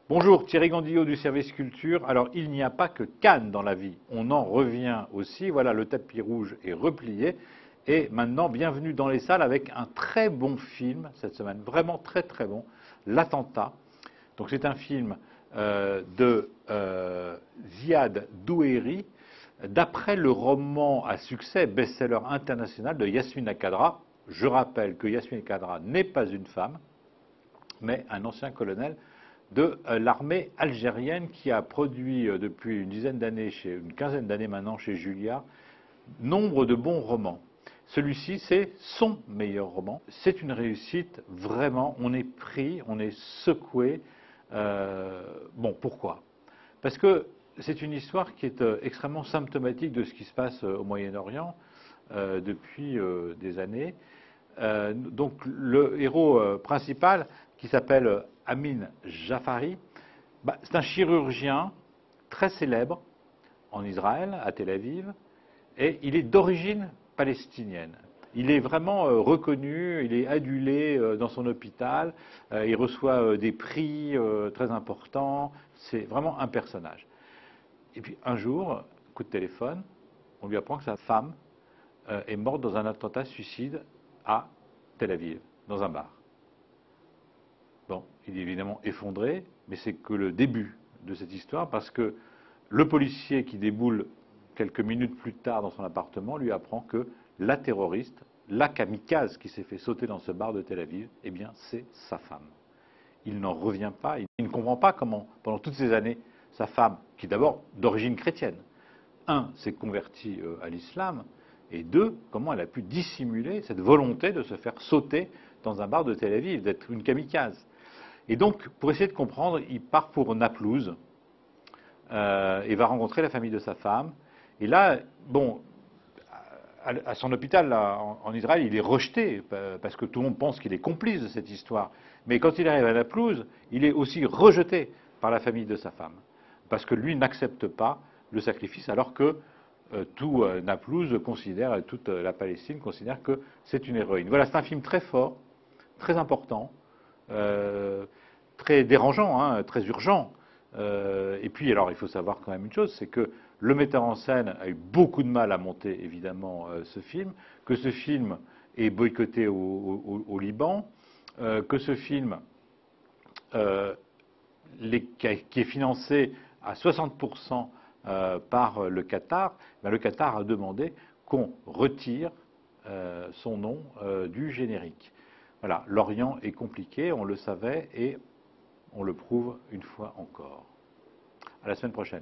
Bonjour, Thierry Gandillot du service culture. Alors, il n'y a pas que Cannes dans la vie, on en revient aussi. Voilà, le tapis rouge est replié. Et maintenant, bienvenue dans les salles avec un très bon film cette semaine, vraiment très très bon, L'Attentat. Donc c'est un film de Ziad Doueri, d'après le roman à succès, best-seller international de Yasmina Khadra. Je rappelle que Yasmina Khadra n'est pas une femme, mais un ancien colonel de l'armée algérienne qui a produit depuis une dizaine d'années, une quinzaine d'années maintenant chez Julia, nombre de bons romans. Celui-ci, c'est son meilleur roman. C'est une réussite, vraiment. On est pris, on est secoué. Bon, pourquoi? Parce que c'est une histoire qui est extrêmement symptomatique de ce qui se passe au Moyen-Orient depuis des années. Donc le héros principal, qui s'appelle Amin Jafari, c'est un chirurgien très célèbre en Israël, à Tel Aviv, et il est d'origine palestinienne. Il est vraiment reconnu, il est adulé dans son hôpital, il reçoit des prix très importants, c'est vraiment un personnage. Et puis un jour, coup de téléphone, on lui apprend que sa femme est morte dans un attentat suicide à Tel Aviv, dans un bar. Bon, il est évidemment effondré, mais c'est que le début de cette histoire, parce que le policier qui déboule quelques minutes plus tard dans son appartement lui apprend que la terroriste, la kamikaze qui s'est fait sauter dans ce bar de Tel Aviv, eh bien c'est sa femme. Il n'en revient pas, il ne comprend pas comment, pendant toutes ces années, sa femme, qui est d'abord d'origine chrétienne, s'est convertie à l'islam, et deux, comment elle a pu dissimuler cette volonté de se faire sauter dans un bar de Tel Aviv, d'être une kamikaze. Et donc, pour essayer de comprendre, il part pour Naplouse et va rencontrer la famille de sa femme. Et là, bon, à son hôpital là, en Israël, il est rejeté parce que tout le monde pense qu'il est complice de cette histoire. Mais quand il arrive à Naplouse, il est aussi rejeté par la famille de sa femme parce que lui n'accepte pas le sacrifice, alors que tout Naplouse considère, toute la Palestine considère que c'est une héroïne. Voilà, c'est un film très fort, très important, très dérangeant, hein, très urgent. Et puis, alors, il faut savoir quand même une chose, c'est que le metteur en scène a eu beaucoup de mal à monter, évidemment, ce film, que ce film est boycotté au Liban, que ce film qui est financé à 60% par le Qatar, le Qatar a demandé qu'on retire son nom du générique. Voilà, l'Orient est compliqué, on le savait et on le prouve une fois encore. À la semaine prochaine.